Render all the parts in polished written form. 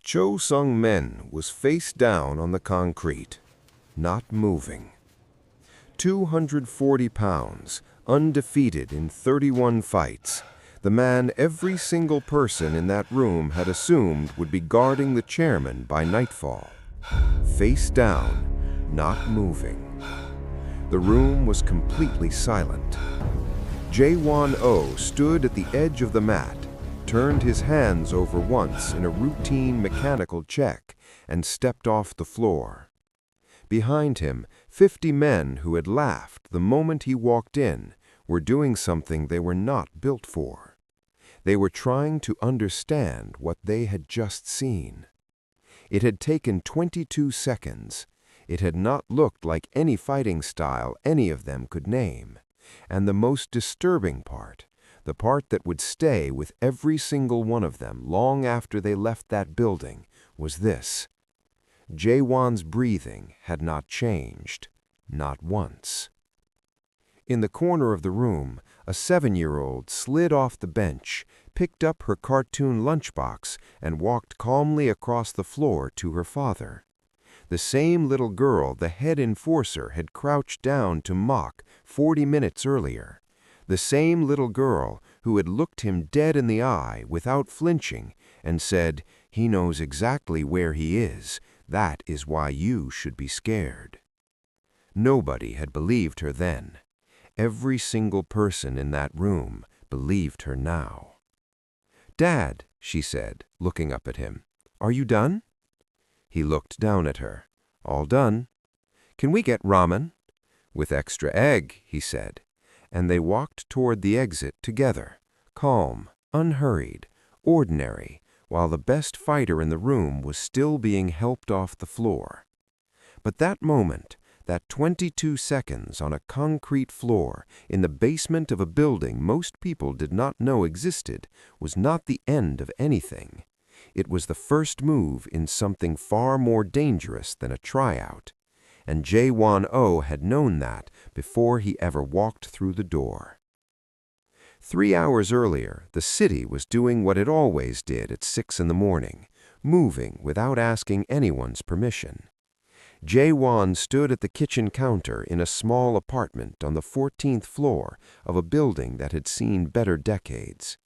Cho Sung-min was face down on the concrete, not moving. 240 pounds, undefeated in 31 fights, the man every single person in that room had assumed would be guarding the chairman by nightfall. Face down, not moving. The room was completely silent. Jae-won-oh stood at the edge of the mat, turned his hands over once in a routine mechanical check, and stepped off the floor. Behind him, 50 men who had laughed the moment he walked in were doing something they were not built for. They were trying to understand what they had just seen. It had taken 22 seconds. It had not looked like any fighting style any of them could name. And the most disturbing part, the part that would stay with every single one of them long after they left that building, was this. Jae-won's breathing had not changed, not once. In the corner of the room, a 7-year-old slid off the bench, picked up her cartoon lunchbox, and walked calmly across the floor to her father. The same little girl the head enforcer had crouched down to mock 40 minutes earlier. The same little girl who had looked him dead in the eye without flinching and said, "He knows exactly where he is. That is why you should be scared." Nobody had believed her then. Every single person in that room believed her now. "Dad," she said, looking up at him, "are you done?" He looked down at her. "All done." "Can we get ramen?" "With extra egg," he said. And they walked toward the exit together, calm, unhurried, ordinary, while the best fighter in the room was still being helped off the floor. But that moment, that 22 seconds on a concrete floor in the basement of a building most people did not know existed, was not the end of anything. It was the first move in something far more dangerous than a tryout. And Jae-won-oh had known that before he ever walked through the door. 3 hours earlier, the city was doing what it always did at 6 in the morning, moving without asking anyone's permission. Jae-won stood at the kitchen counter in a small apartment on the 14th floor of a building that had seen better decades.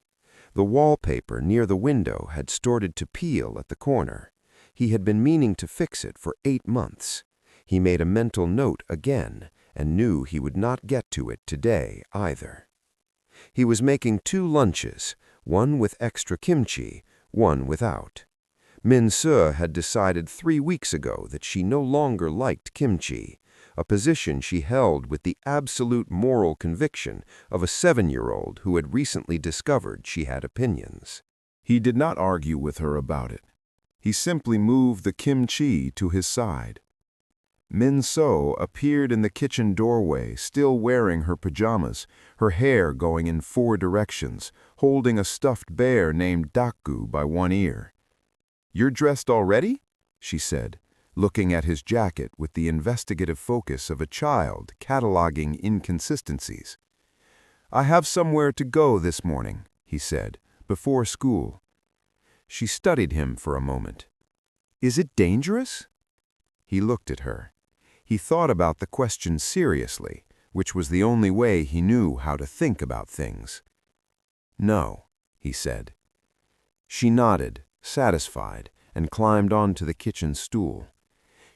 The wallpaper near the window had started to peel at the corner. He had been meaning to fix it for 8 months. He made a mental note again and knew he would not get to it today either. He was making 2 lunches, one with extra kimchi, one without. Min-soo had decided 3 weeks ago that she no longer liked kimchi, a position she held with the absolute moral conviction of a 7-year-old who had recently discovered she had opinions. He did not argue with her about it. He simply moved the kimchi to his side. Min-soo appeared in the kitchen doorway, still wearing her pajamas, her hair going in 4 directions, holding a stuffed bear named Daku by one ear. "You're dressed already?" she said, looking at his jacket with the investigative focus of a child cataloging inconsistencies. "I have somewhere to go this morning," he said, "before school." She studied him for a moment. "Is it dangerous?" He looked at her. He thought about the question seriously, which was the only way he knew how to think about things. "No," he said. She nodded, satisfied, and climbed onto the kitchen stool.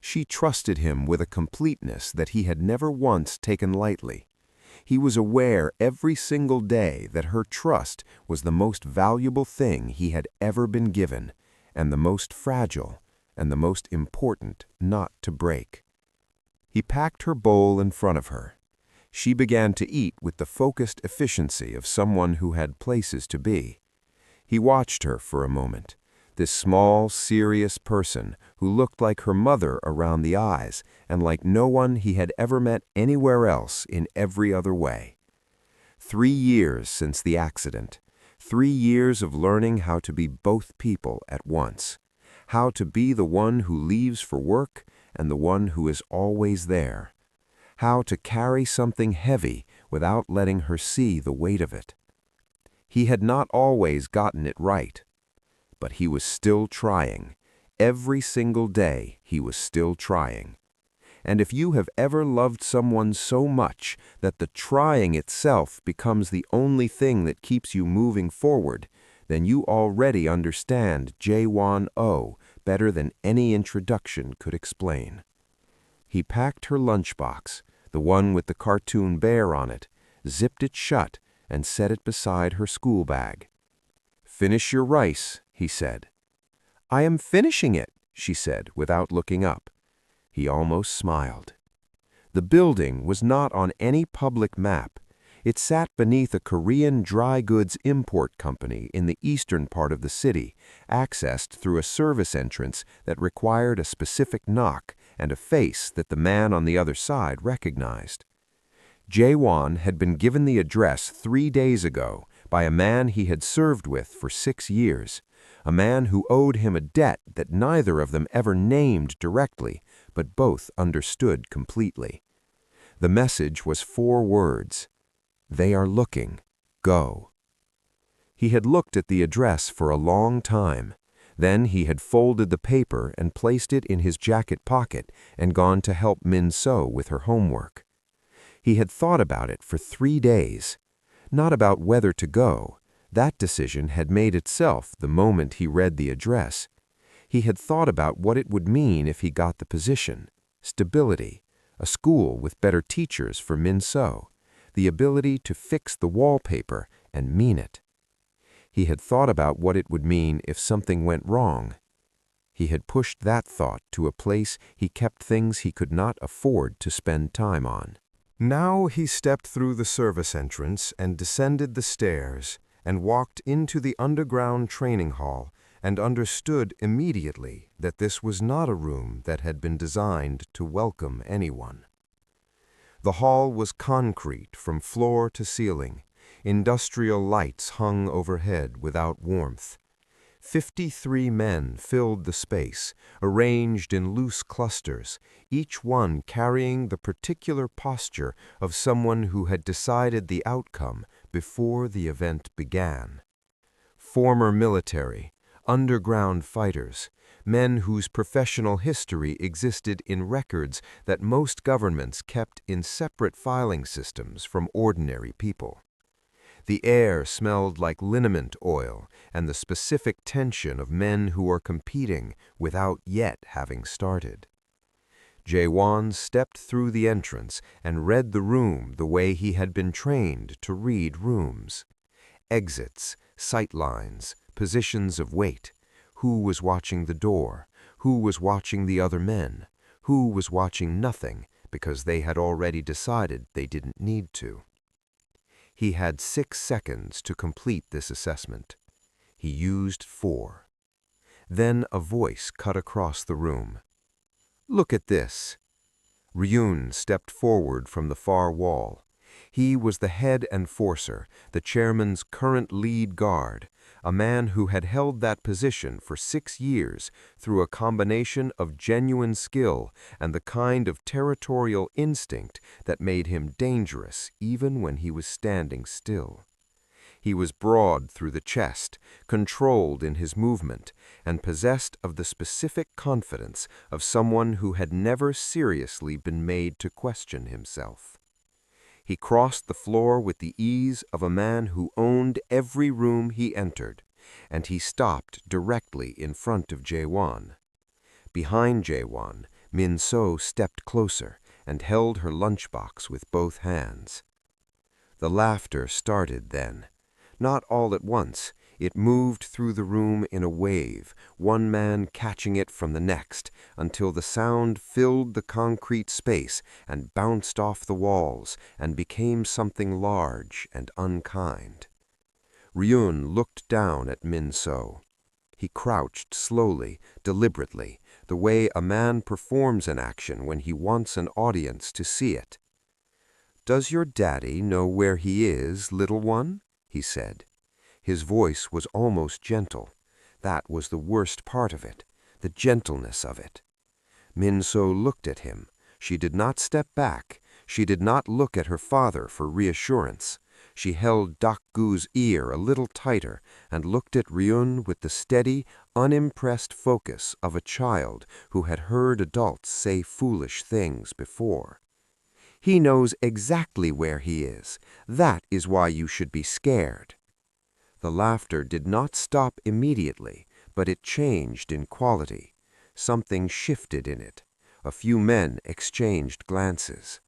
She trusted him with a completeness that he had never once taken lightly. He was aware every single day that her trust was the most valuable thing he had ever been given, and the most fragile, and the most important not to break. He packed her bowl in front of her. She began to eat with the focused efficiency of someone who had places to be. He watched her for a moment, this small, serious person who looked like her mother around the eyes and like no one he had ever met anywhere else in every other way. 3 years since the accident, 3 years of learning how to be both people at once, how to be the one who leaves for work and the one who is always there, how to carry something heavy without letting her see the weight of it. He had not always gotten it right, but he was still trying, Every single day, he was still trying. And if you have ever loved someone so much that the trying itself becomes the only thing that keeps you moving forward, then you already understand Jae-won-oh better than any introduction could explain. He packed her lunchbox, the one with the cartoon bear on it, zipped it shut, and set it beside her school bag. "Finish your rice," he said. "I am finishing it," she said without looking up. He almost smiled. The building was not on any public map. It sat beneath a Korean dry goods import company in the eastern part of the city, accessed through a service entrance that required a specific knock and a face that the man on the other side recognized. Jae-won had been given the address 3 days ago by a man he had served with for 6 years, a man who owed him a debt that neither of them ever named directly, but both understood completely. The message was 4 words: "They are looking. Go." He had looked at the address for a long time. Then he had folded the paper and placed it in his jacket pocket and gone to help Min-so with her homework. He had thought about it for 3 days. Not about whether to go. That decision had made itself the moment he read the address. He had thought about what it would mean if he got the position: stability, a school with better teachers for Min-so, the ability to fix the wallpaper and mean it. He had thought about what it would mean if something went wrong. He had pushed that thought to a place he kept things he could not afford to spend time on. Now he stepped through the service entrance and descended the stairs and walked into the underground training hall and understood immediately that this was not a room that had been designed to welcome anyone. The hall was concrete from floor to ceiling. Industrial lights hung overhead without warmth. 53 men filled the space, arranged in loose clusters, each one carrying the particular posture of someone who had decided the outcome before the event began. Former military, underground fighters, men whose professional history existed in records that most governments kept in separate filing systems from ordinary people. The air smelled like liniment oil and the specific tension of men who are competing without yet having started. Jae-won stepped through the entrance and read the room the way he had been trained to read rooms. Exits, sight lines, positions of weight, who was watching the door, who was watching the other men, who was watching nothing because they had already decided they didn't need to. He had 6 seconds to complete this assessment. He used 4. Then a voice cut across the room. "Look at this." Ryun stepped forward from the far wall. He was the head enforcer, the chairman's current lead guard, a man who had held that position for 6 years through a combination of genuine skill and the kind of territorial instinct that made him dangerous even when he was standing still. He was broad through the chest, controlled in his movement, and possessed of the specific confidence of someone who had never seriously been made to question himself. He crossed the floor with the ease of a man who owned every room he entered, and he stopped directly in front of Jae-won. Behind Jae-won, Min-so stepped closer and held her lunchbox with both hands. The laughter started then. Not all at once. It moved through the room in a wave, one man catching it from the next, until the sound filled the concrete space and bounced off the walls and became something large and unkind. Ryun looked down at Min-so. He crouched slowly, deliberately, the way a man performs an action when he wants an audience to see it. "Does your daddy know where he is, little one?" he said. His voice was almost gentle. That was the worst part of it, the gentleness of it. Min-so looked at him. She did not step back. She did not look at her father for reassurance. She held Dak-gu's ear a little tighter and looked at Ryun with the steady, unimpressed focus of a child who had heard adults say foolish things before. "He knows exactly where he is. That is why you should be scared." The laughter did not stop immediately, but it changed in quality. Something shifted in it. A few men exchanged glances.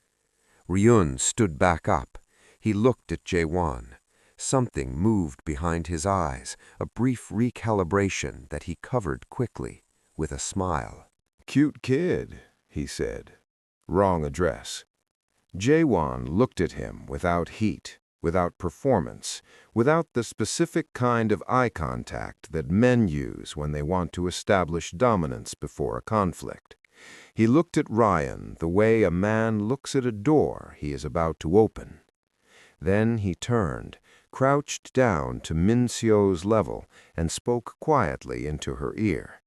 Ryun stood back up. He looked at Jae-won. Something moved behind his eyes, a brief recalibration that he covered quickly, with a smile. "Cute kid," he said. "Wrong address." Jae-won looked at him without heat, without performance, without the specific kind of eye contact that men use when they want to establish dominance before a conflict. He looked at Ryan the way a man looks at a door he is about to open. Then he turned, crouched down to Min-seo's level, and spoke quietly into her ear.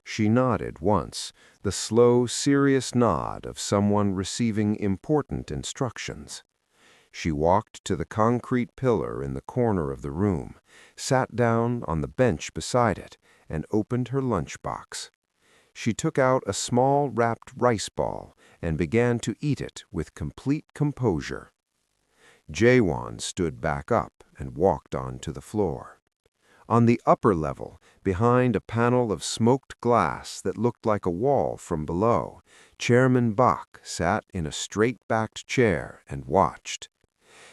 She nodded once, the slow, serious nod of someone receiving important instructions. She walked to the concrete pillar in the corner of the room, sat down on the bench beside it, and opened her lunchbox. She took out a small wrapped rice ball and began to eat it with complete composure. Jae-won stood back up and walked onto the floor. On the upper level, behind a panel of smoked glass that looked like a wall from below, Chairman Bak sat in a straight-backed chair and watched.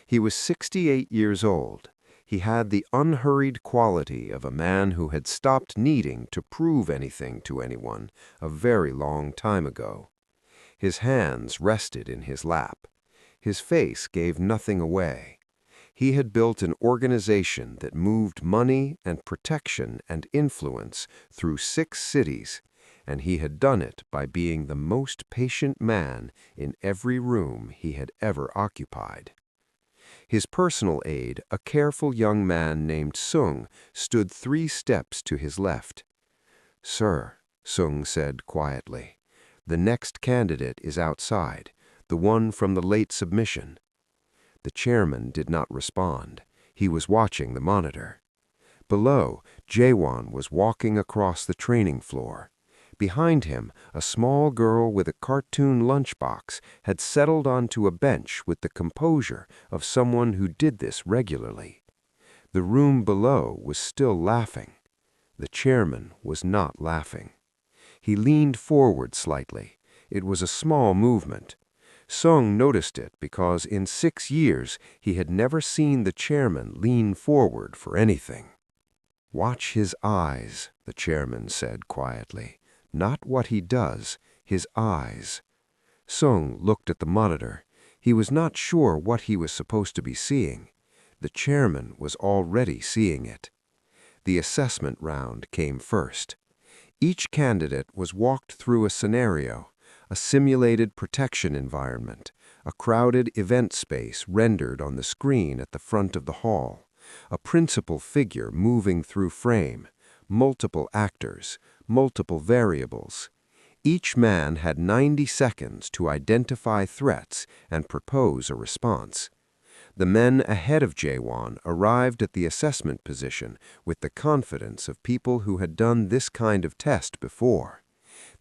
He was 68 years old. He had the unhurried quality of a man who had stopped needing to prove anything to anyone a very long time ago. His hands rested in his lap. His face gave nothing away. He had built an organization that moved money and protection and influence through 6 cities, and he had done it by being the most patient man in every room he had ever occupied. His personal aide, a careful young man named Sung, stood 3 steps to his left. "Sir," Sung said quietly, "the next candidate is outside, the one from the late submission." The chairman did not respond. He was watching the monitor. Below, Jae-won was walking across the training floor. Behind him, a small girl with a cartoon lunchbox had settled onto a bench with the composure of someone who did this regularly. The room below was still laughing. The chairman was not laughing. He leaned forward slightly. It was a small movement. Sung noticed it because in 6 years he had never seen the chairman lean forward for anything. "Watch his eyes," the chairman said quietly. "Not what he does, his eyes." Sung looked at the monitor. He was not sure what he was supposed to be seeing. The chairman was already seeing it. The assessment round came first. Each candidate was walked through a scenario, a simulated protection environment, a crowded event space rendered on the screen at the front of the hall, a principal figure moving through frame, multiple actors, multiple variables. Each man had 90 seconds to identify threats and propose a response. The men ahead of Jae-won arrived at the assessment position with the confidence of people who had done this kind of test before.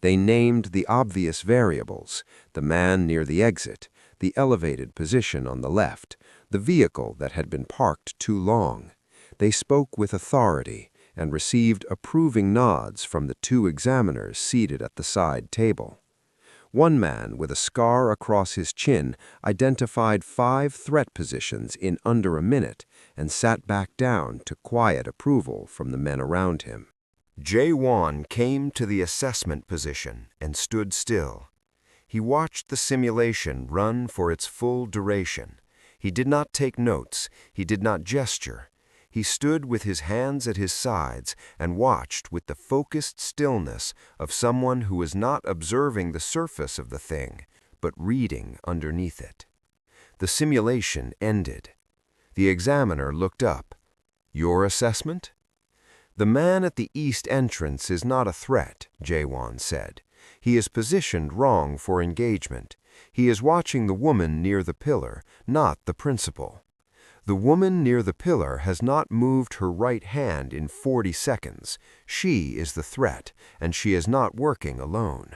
They named the obvious variables: the man near the exit, the elevated position on the left, the vehicle that had been parked too long. They spoke with authority and received approving nods from the 2 examiners seated at the side table. One man with a scar across his chin identified 5 threat positions in under a minute and sat back down to quiet approval from the men around him. Jae-won came to the assessment position and stood still. He watched the simulation run for its full duration. He did not take notes. He did not gesture. He stood with his hands at his sides and watched with the focused stillness of someone who was not observing the surface of the thing, but reading underneath it. The simulation ended. The examiner looked up. "Your assessment?" "The man at the east entrance is not a threat," Jae-won said. "He is positioned wrong for engagement. He is watching the woman near the pillar, not the principal. The woman near the pillar has not moved her right hand in 40 seconds. She is the threat, and she is not working alone.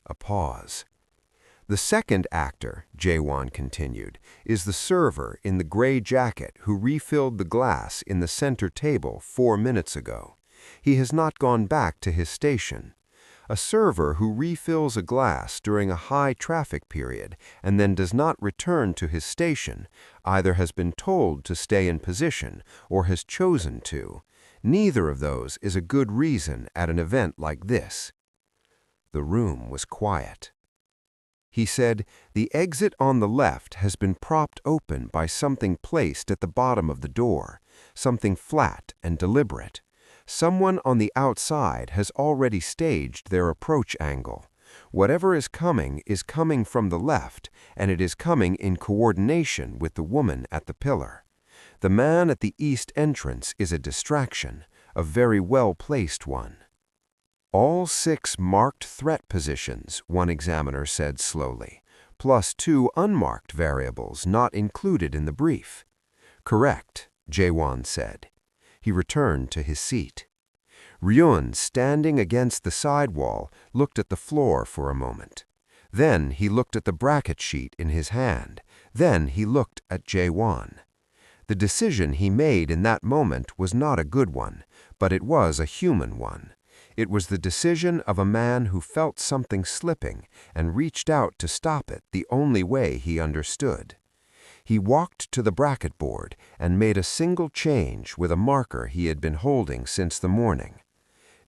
A pause. The second actor, Jaewon continued, is the server in the gray jacket who refilled the glass in the center table 4 minutes ago. He has not gone back to his station. A server who refills a glass during a high traffic period and then does not return to his station either has been told to stay in position or has chosen to. Neither of those is a good reason at an event like this. The room was quiet. He said, "The exit on the left has been propped open by something placed at the bottom of the door, something flat and deliberate. Someone on the outside has already staged their approach angle. Whatever is coming from the left, and it is coming in coordination with the woman at the pillar. The man at the east entrance is a distraction, a very well-placed one." "All 6 marked threat positions," one examiner said slowly, "plus 2 unmarked variables not included in the brief." "Correct," Jaewon said. He returned to his seat. Ryun, standing against the side wall, looked at the floor for a moment. Then he looked at the bracket sheet in his hand. Then he looked at Jaewon. The decision he made in that moment was not a good one, but it was a human one. It was the decision of a man who felt something slipping and reached out to stop it the only way he understood. He walked to the bracket board and made a single change with a marker he had been holding since the morning.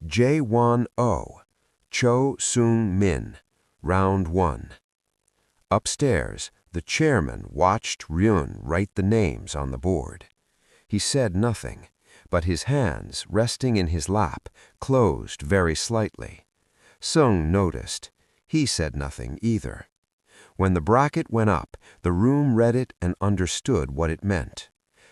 Jaewon-oh, Cho Sung-min, round 1. Upstairs, the chairman watched Ryun write the names on the board. He said nothing, but his hands, resting in his lap, closed very slightly. Sung noticed. He said nothing either. When the bracket went up, the room read it and understood what it meant.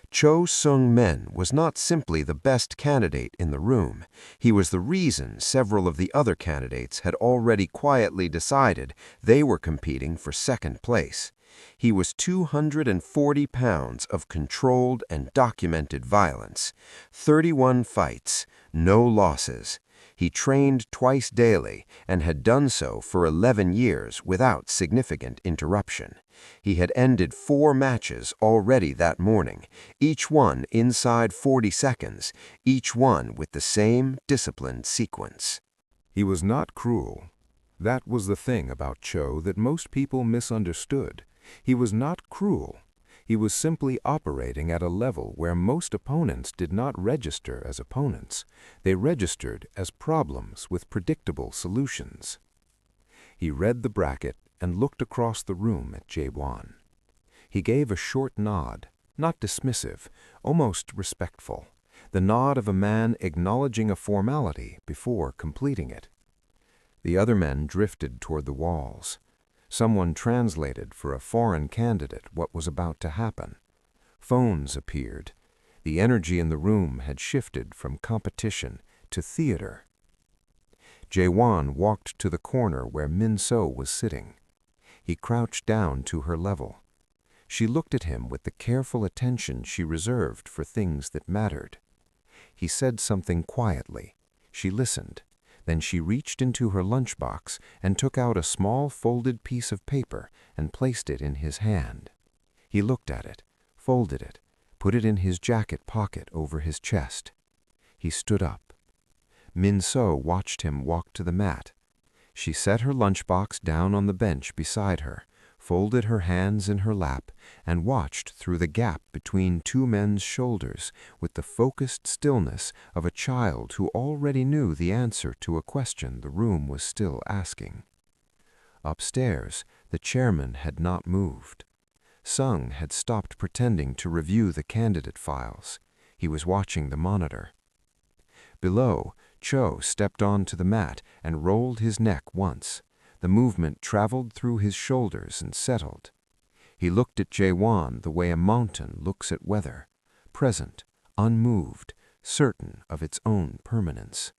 Cho Sung-min was not simply the best candidate in the room. He was the reason several of the other candidates had already quietly decided they were competing for second place. He was 240 pounds of controlled and documented violence, 31 fights, no losses. He trained twice daily and had done so for 11 years without significant interruption. He had ended 4 matches already that morning, each one inside 40 seconds, each one with the same disciplined sequence. He was not cruel. That was the thing about Cho that most people misunderstood. He was not cruel. He was simply operating at a level where most opponents did not register as opponents. They registered as problems with predictable solutions. He read the bracket and looked across the room at Jaewon. He gave a short nod, not dismissive, almost respectful, the nod of a man acknowledging a formality before completing it. The other men drifted toward the walls. Someone translated for a foreign candidate what was about to happen. Phones appeared. The energy in the room had shifted from competition to theater. Jaewon walked to the corner where Min-so was sitting. He crouched down to her level. She looked at him with the careful attention she reserved for things that mattered. He said something quietly. She listened. Then she reached into her lunchbox and took out a small folded piece of paper and placed it in his hand. He looked at it, folded it, put it in his jacket pocket over his chest. He stood up. Min-so watched him walk to the mat. She set her lunchbox down on the bench beside her, folded her hands in her lap, and watched through the gap between 2 men's shoulders with the focused stillness of a child who already knew the answer to a question the room was still asking. Upstairs, the chairman had not moved. Sung had stopped pretending to review the candidate files. He was watching the monitor. Below, Cho stepped onto the mat and rolled his neck once. The movement traveled through his shoulders and settled. He looked at Jaewon the way a mountain looks at weather, present, unmoved, certain of its own permanence.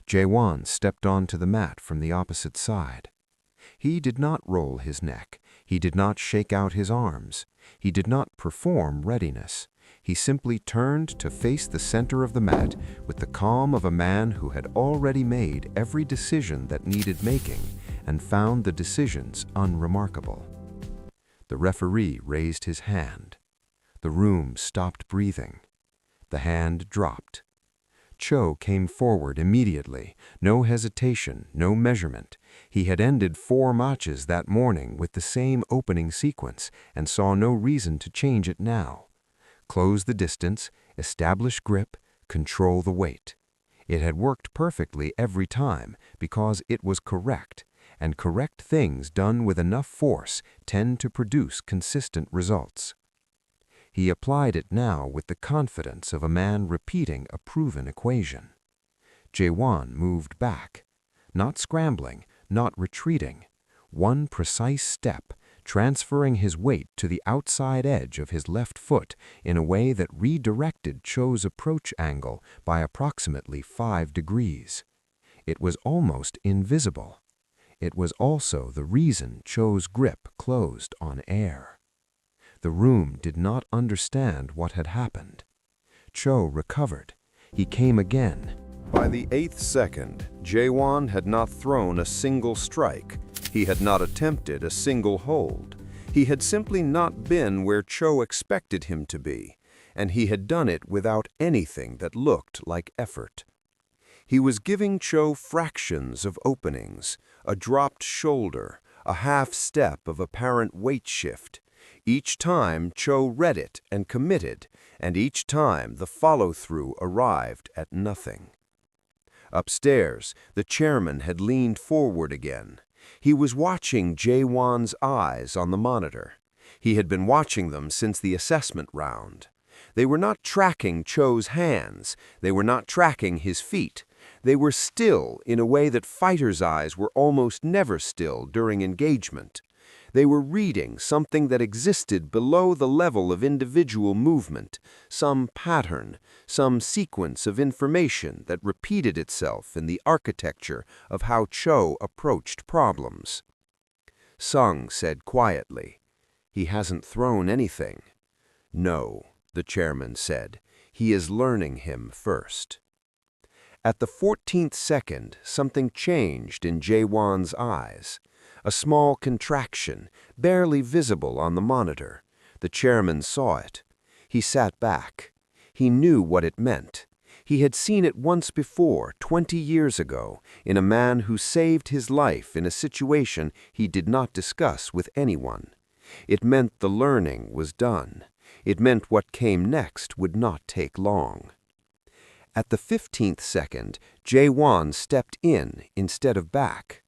Jaewon stepped onto the mat from the opposite side. He did not roll his neck. He did not shake out his arms. He did not perform readiness. He simply turned to face the center of the mat with the calm of a man who had already made every decision that needed making and found the decisions unremarkable. The referee raised his hand. The room stopped breathing. The hand dropped. Cho came forward immediately, no hesitation, no measurement. He had ended 4 matches that morning with the same opening sequence and saw no reason to change it now. Close the distance, establish grip, control the weight. It had worked perfectly every time because it was correct, and correct things done with enough force tend to produce consistent results. He applied it now with the confidence of a man repeating a proven equation. Jae-won moved back, not scrambling, not retreating. One precise step, transferring his weight to the outside edge of his left foot in a way that redirected Cho's approach angle by approximately 5 degrees. It was almost invisible. It was also the reason Cho's grip closed on air. The room did not understand what had happened. Cho recovered. He came again. By the 8th second, Jae-won had not thrown a single strike. He had not attempted a single hold. He had simply not been where Cho expected him to be, and he had done it without anything that looked like effort. He was giving Cho fractions of openings, a dropped shoulder, a half step of apparent weight shift. Each time Cho read it and committed, and each time the follow-through arrived at nothing. Upstairs, the chairman had leaned forward again. He was watching Jae-won's eyes on the monitor. He had been watching them since the assessment round. They were not tracking Cho's hands. They were not tracking his feet. They were still in a way that fighters' eyes were almost never still during engagement. They were reading something that existed below the level of individual movement, some pattern, some sequence of information that repeated itself in the architecture of how Cho approached problems. Sung said quietly, "He hasn't thrown anything." "No," the chairman said, "he is learning him first." At the 14th second, something changed in Jae-won's eyes. A small contraction, barely visible on the monitor. The chairman saw it. He sat back. He knew what it meant. He had seen it once before, 20 years ago, in a man who saved his life in a situation he did not discuss with anyone. It meant the learning was done. It meant what came next would not take long. At the 15th second, Jae-won stepped in instead of back.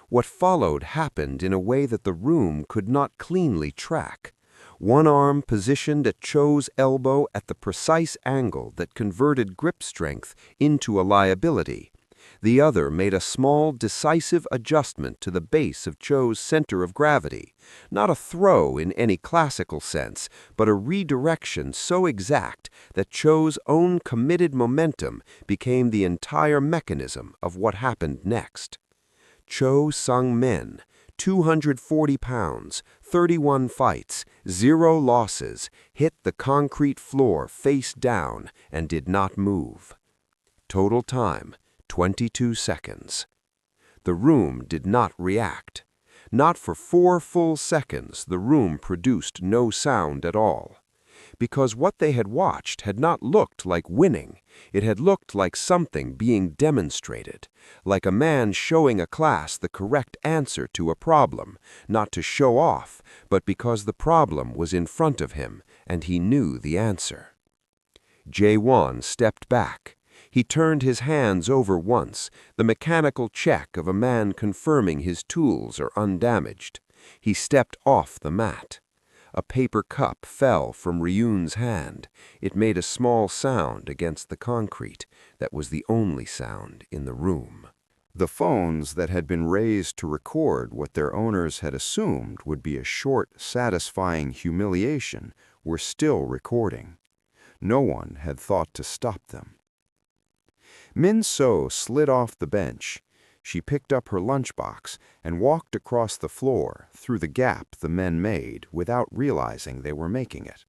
What followed happened in a way that the room could not cleanly track. One arm positioned at Cho's elbow at the precise angle that converted grip strength into a liability. The other made a small, decisive adjustment to the base of Cho's center of gravity. Not a throw in any classical sense, but a redirection so exact that Cho's own committed momentum became the entire mechanism of what happened next. Cho Sung-min, 240 pounds, 31 fights, 0 losses, hit the concrete floor face down and did not move. Total time, 22 seconds. The room did not react. Not for 4 full seconds the room produced no sound at all. Because what they had watched had not looked like winning. It had looked like something being demonstrated, like a man showing a class the correct answer to a problem, not to show off, but because the problem was in front of him and he knew the answer. Jae-won stepped back. He turned his hands over once, the mechanical check of a man confirming his tools are undamaged. He stepped off the mat. A paper cup fell from Ryun's hand. It made a small sound against the concrete. That was the only sound in the room. The phones that had been raised to record what their owners had assumed would be a short, satisfying humiliation were still recording. No one had thought to stop them. Min So slid off the bench. She picked up her lunchbox and walked across the floor through the gap the men made without realizing they were making it.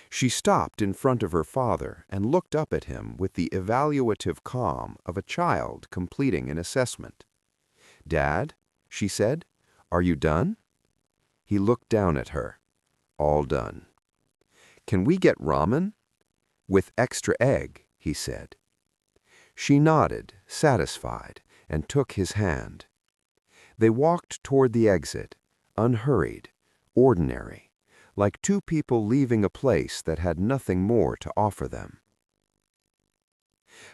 She stopped in front of her father and looked up at him with the evaluative calm of a child completing an assessment. "Dad," she said, "are you done?" He looked down at her. "All done." "Can we get ramen?" "With extra egg," he said. She nodded, satisfied, and took his hand. They walked toward the exit, unhurried, ordinary, like two people leaving a place that had nothing more to offer them.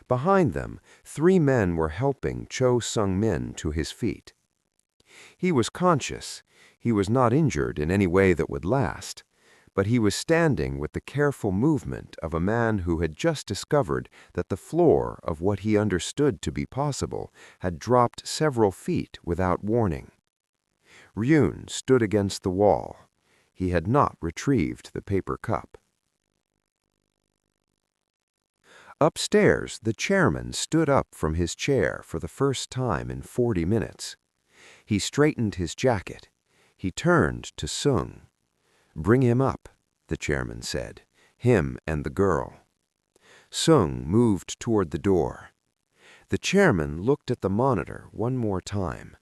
Behind them, 3 men were helping Cho Sung-min to his feet. He was conscious. He was not injured in any way that would last, but he was standing with the careful movement of a man who had just discovered that the floor of what he understood to be possible had dropped several feet without warning. Ryun stood against the wall. He had not retrieved the paper cup. Upstairs, the chairman stood up from his chair for the first time in 40 minutes. He straightened his jacket. He turned to Sung. "Bring him up," the chairman said, "him and the girl." Sung moved toward the door. The chairman looked at the monitor one more time.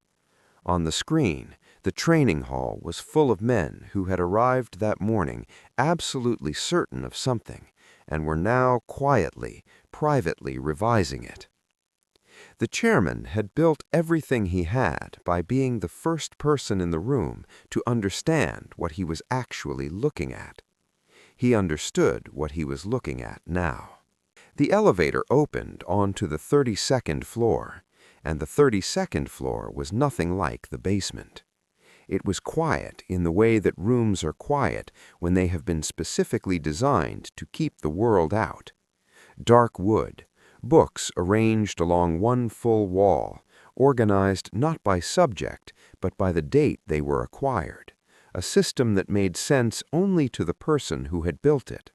On the screen, the training hall was full of men who had arrived that morning absolutely certain of something and were now quietly, privately revising it. The chairman had built everything he had by being the first person in the room to understand what he was actually looking at. He understood what he was looking at now. The elevator opened onto the 32nd floor, and the 32nd floor was nothing like the basement. It was quiet in the way that rooms are quiet when they have been specifically designed to keep the world out. Dark wood, books arranged along one full wall, organized not by subject, but by the date they were acquired, a system that made sense only to the person who had built it.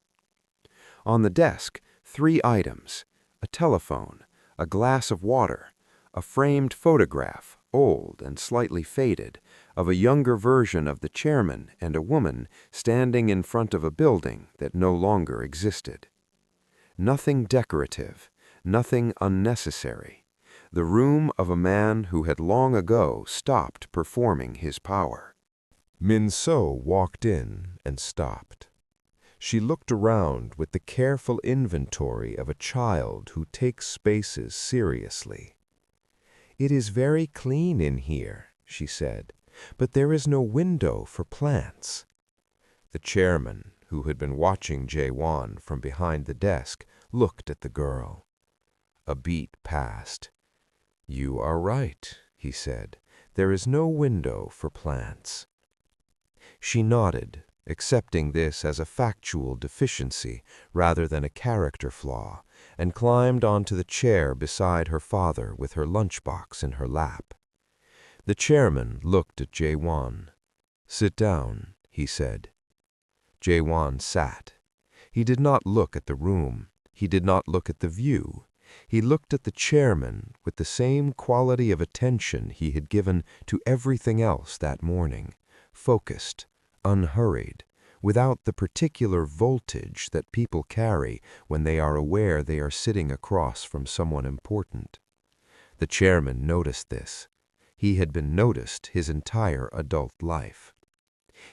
On the desk, 3 items: a telephone, a glass of water, a framed photograph, old and slightly faded, of a younger version of the chairman and a woman standing in front of a building that no longer existed. Nothing decorative, nothing unnecessary. The room of a man who had long ago stopped performing his power. Min-so walked in and stopped. She looked around with the careful inventory of a child who takes spaces seriously. "It is very clean in here," she said, "but there is no window for plants." The chairman, who had been watching Jae-won from behind the desk, looked at the girl. A beat passed. "You are right," he said. "There is no window for plants." She nodded, accepting this as a factual deficiency rather than a character flaw, and climbed onto the chair beside her father with her lunchbox in her lap. The chairman looked at Jae-won. "Sit down," he said. Jae-won sat. He did not look at the room. He did not look at the view. He looked at the chairman with the same quality of attention he had given to everything else that morning, focused, unhurried, without the particular voltage that people carry when they are aware they are sitting across from someone important. The chairman noticed this. He had been noticed his entire adult life.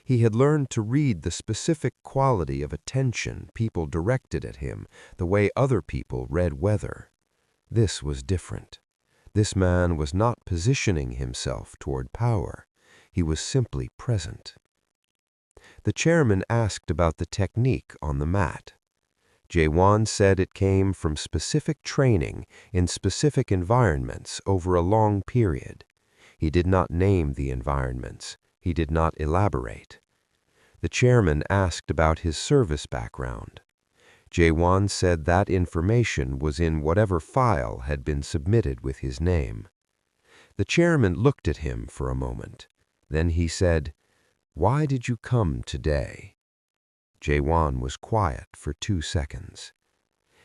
He had learned to read the specific quality of attention people directed at him the way other people read weather. This was different. This man was not positioning himself toward power. He was simply present. The chairman asked about the technique on the mat. Jae-won said it came from specific training in specific environments over a long period. He did not name the environments. He did not elaborate. The chairman asked about his service background. Jae-won said that information was in whatever file had been submitted with his name. The chairman looked at him for a moment. Then he said, "Why did you come today?" Jae-won was quiet for 2 seconds.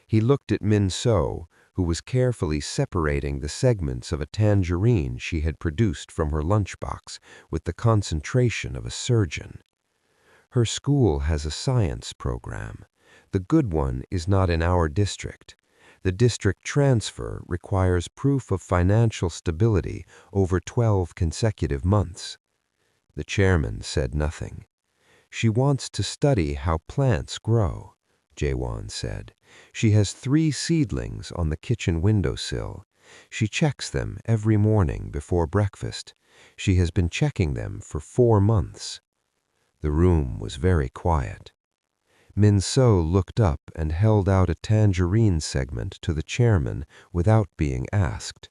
He looked at Min-so, who was carefully separating the segments of a tangerine she had produced from her lunchbox with the concentration of a surgeon. Her school has a science program. The good one is not in our district. The district transfer requires proof of financial stability over 12 consecutive months. The chairman said nothing. She wants to study how plants grow, Jaewon said. She has 3 seedlings on the kitchen windowsill. She checks them every morning before breakfast. She has been checking them for 4 months. The room was very quiet. Min-so looked up and held out a tangerine segment to the chairman without being asked.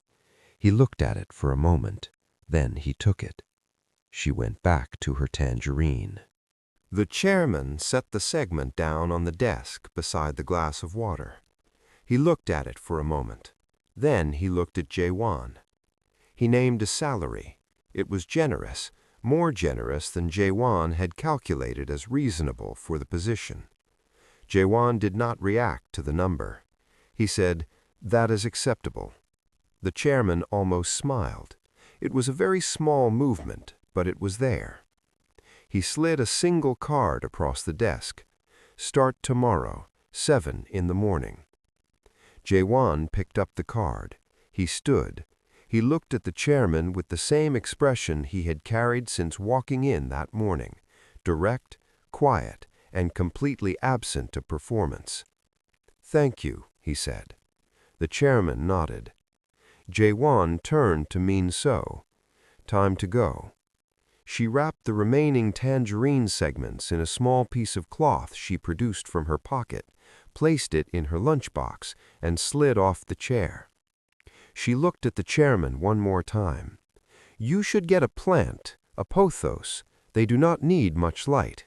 He looked at it for a moment. Then he took it. She went back to her tangerine. The chairman set the segment down on the desk beside the glass of water. He looked at it for a moment. Then he looked at Jaewon. He named a salary. It was generous, more generous than Jaewon had calculated as reasonable for the position. Jaewon did not react to the number. He said, "That is acceptable." The chairman almost smiled. It was a very small movement, but it was there. He slid a single card across the desk. "Start tomorrow, 7 in the morning." Jaewon picked up the card. He stood. He looked at the chairman with the same expression he had carried since walking in that morning, direct, quiet, and completely absent of performance. "Thank you," he said. The chairman nodded. Jaewon turned to Min-so. "Time to go." She wrapped the remaining tangerine segments in a small piece of cloth she produced from her pocket, placed it in her lunchbox, and slid off the chair. She looked at the chairman one more time. "You should get a plant, a pothos. They do not need much light."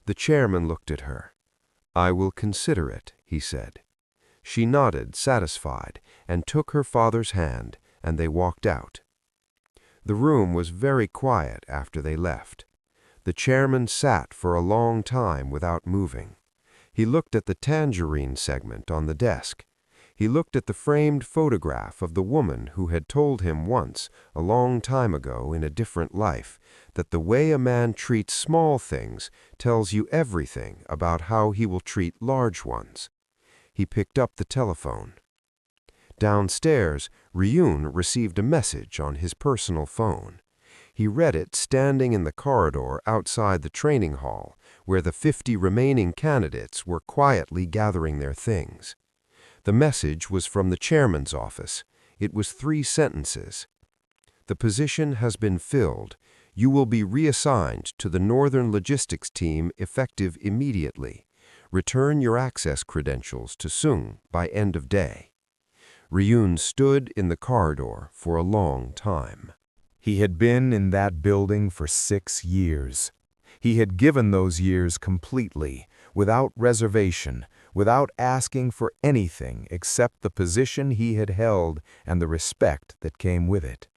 The chairman looked at her. "I will consider it," he said. She nodded, satisfied, and took her father's hand, and they walked out. The room was very quiet after they left. The chairman sat for a long time without moving. He looked at the tangerine segment on the desk. He looked at the framed photograph of the woman who had told him once, a long time ago in a different life, that the way a man treats small things tells you everything about how he will treat large ones. He picked up the telephone. Downstairs, Ryun received a message on his personal phone. He read it standing in the corridor outside the training hall, where the 50 remaining candidates were quietly gathering their things. The message was from the chairman's office. It was 3 sentences. "The position has been filled. You will be reassigned to the Northern Logistics Team effective immediately. Return your access credentials to Sung by end of day." Ryun stood in the corridor for a long time. He had been in that building for 6 years. He had given those years completely, without reservation, without asking for anything except the position he had held and the respect that came with it.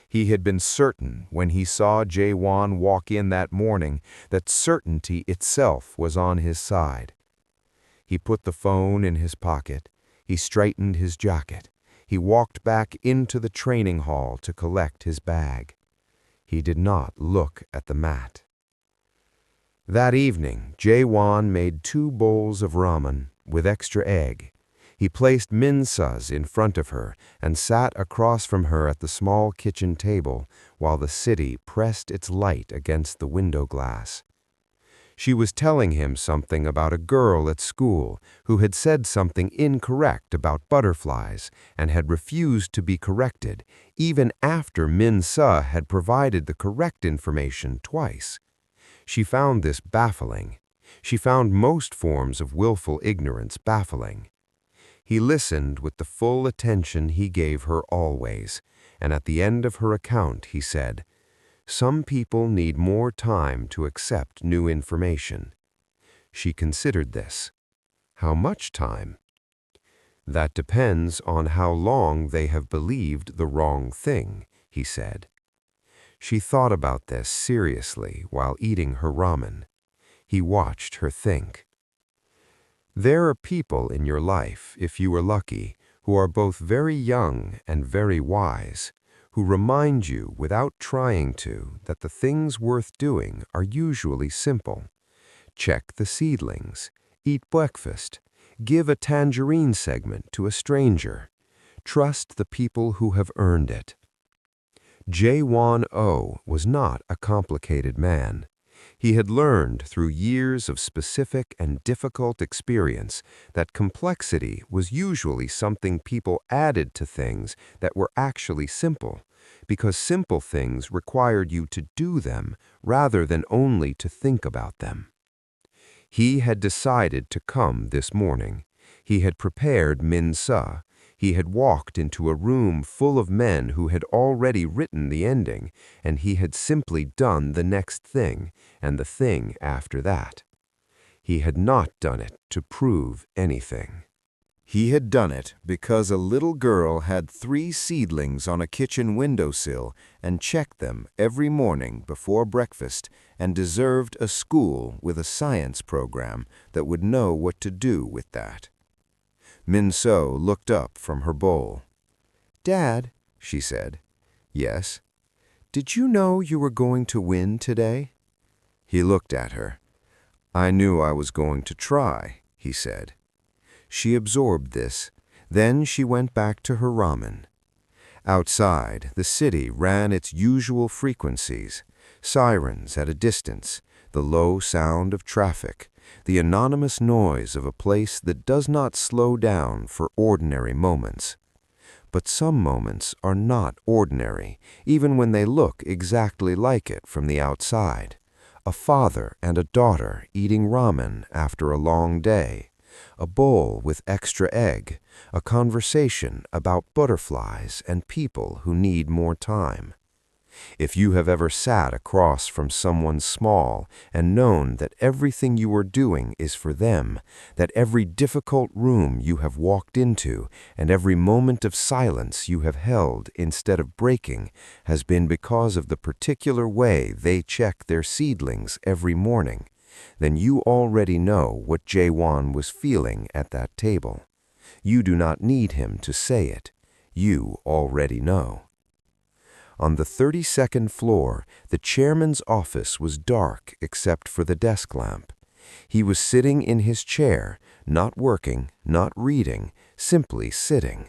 He had been certain when he saw Jaewon walk in that morning that certainty itself was on his side. He put the phone in his pocket. He straightened his jacket. He walked back into the training hall to collect his bag. He did not look at the mat. That evening, Jaewon made 2 bowls of ramen with extra egg. He placed Min-so's in front of her and sat across from her at the small kitchen table while the city pressed its light against the window glass. She was telling him something about a girl at school who had said something incorrect about butterflies and had refused to be corrected, even after Min-so had provided the correct information twice. She found this baffling. She found most forms of willful ignorance baffling. He listened with the full attention he gave her always, and at the end of her account he said, "Some people need more time to accept new information." She considered this. How much time? "That depends on how long they have believed the wrong thing," he said. She thought about this seriously while eating her ramen. He watched her think. There are people in your life, if you are lucky, who are both very young and very wise, who remind you without trying to that the things worth doing are usually simple. Check the seedlings, eat breakfast, give a tangerine segment to a stranger. Trust the people who have earned it. J1O was not a complicated man. He had learned through years of specific and difficult experience that complexity was usually something people added to things that were actually simple, because simple things required you to do them rather than only to think about them. He had decided to come this morning. He had prepared Min-sa. He had walked into a room full of men who had already written the ending, and he had simply done the next thing, and the thing after that. He had not done it to prove anything. He had done it because a little girl had 3 seedlings on a kitchen windowsill and checked them every morning before breakfast and deserved a school with a science program that would know what to do with that. Min-so looked up from her bowl. "Dad," she said. "Yes." "Did you know you were going to win today?" He looked at her. "I knew I was going to try," he said. She absorbed this. Then she went back to her ramen. Outside, the city ran its usual frequencies, sirens at a distance, the low sound of traffic, the anonymous noise of a place that does not slow down for ordinary moments. But some moments are not ordinary, even when they look exactly like it from the outside. A father and a daughter eating ramen after a long day, a bowl with extra egg, a conversation about butterflies and people who need more time. If you have ever sat across from someone small and known that everything you are doing is for them, that every difficult room you have walked into and every moment of silence you have held instead of breaking has been because of the particular way they check their seedlings every morning, then you already know what Jaewon was feeling at that table. You do not need him to say it. You already know. On the 32nd floor, the chairman's office was dark except for the desk lamp. He was sitting in his chair, not working, not reading, simply sitting.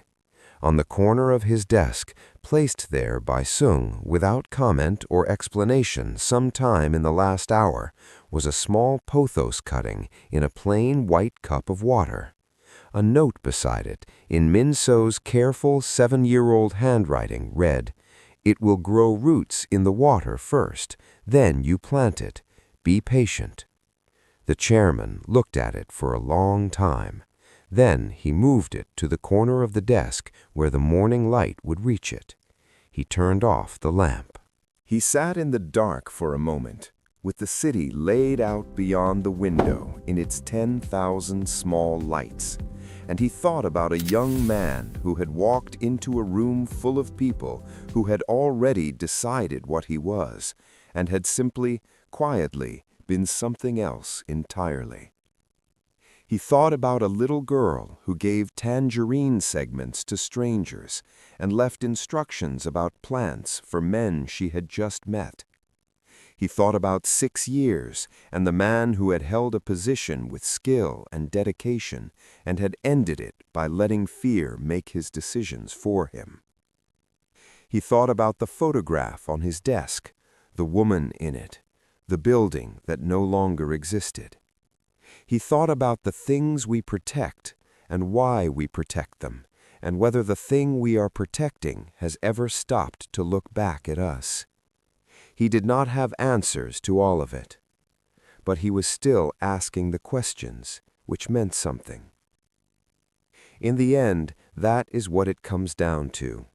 On the corner of his desk, placed there by Sung without comment or explanation some time in the last hour, was a small pothos cutting in a plain white cup of water. A note beside it, in Min-so's careful 7-year-old handwriting, read, "It will grow roots in the water first, then you plant it. Be patient." The chairman looked at it for a long time. Then he moved it to the corner of the desk where the morning light would reach it. He turned off the lamp. He sat in the dark for a moment, with the city laid out beyond the window in its 10,000 small lights, and he thought about a young man who had walked into a room full of people who had already decided what he was, and had simply, quietly, been something else entirely. He thought about a little girl who gave tangerine segments to strangers and left instructions about plants for men she had just met. He thought about 6 years and the man who had held a position with skill and dedication and had ended it by letting fear make his decisions for him. He thought about the photograph on his desk, the woman in it, the building that no longer existed. He thought about the things we protect and why we protect them, and whether the thing we are protecting has ever stopped to look back at us. He did not have answers to all of it, but he was still asking the questions, which meant something. In the end, that is what it comes down to.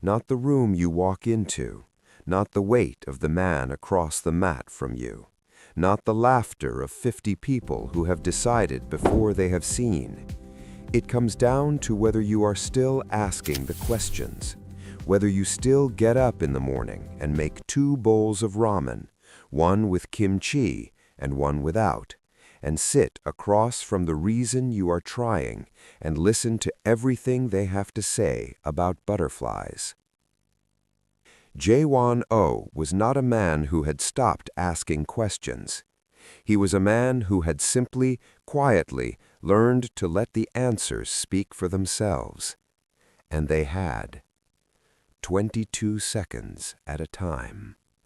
Not the room you walk into, not the weight of the man across the mat from you, not the laughter of 50 people who have decided before they have seen. It comes down to whether you are still asking the questions, whether you still get up in the morning and make 2 bowls of ramen, one with kimchi and one without, and sit across from the reason you are trying and listen to everything they have to say about butterflies. Jae-won-oh was not a man who had stopped asking questions. He was a man who had simply, quietly, learned to let the answers speak for themselves. And they had. 22 seconds at a time.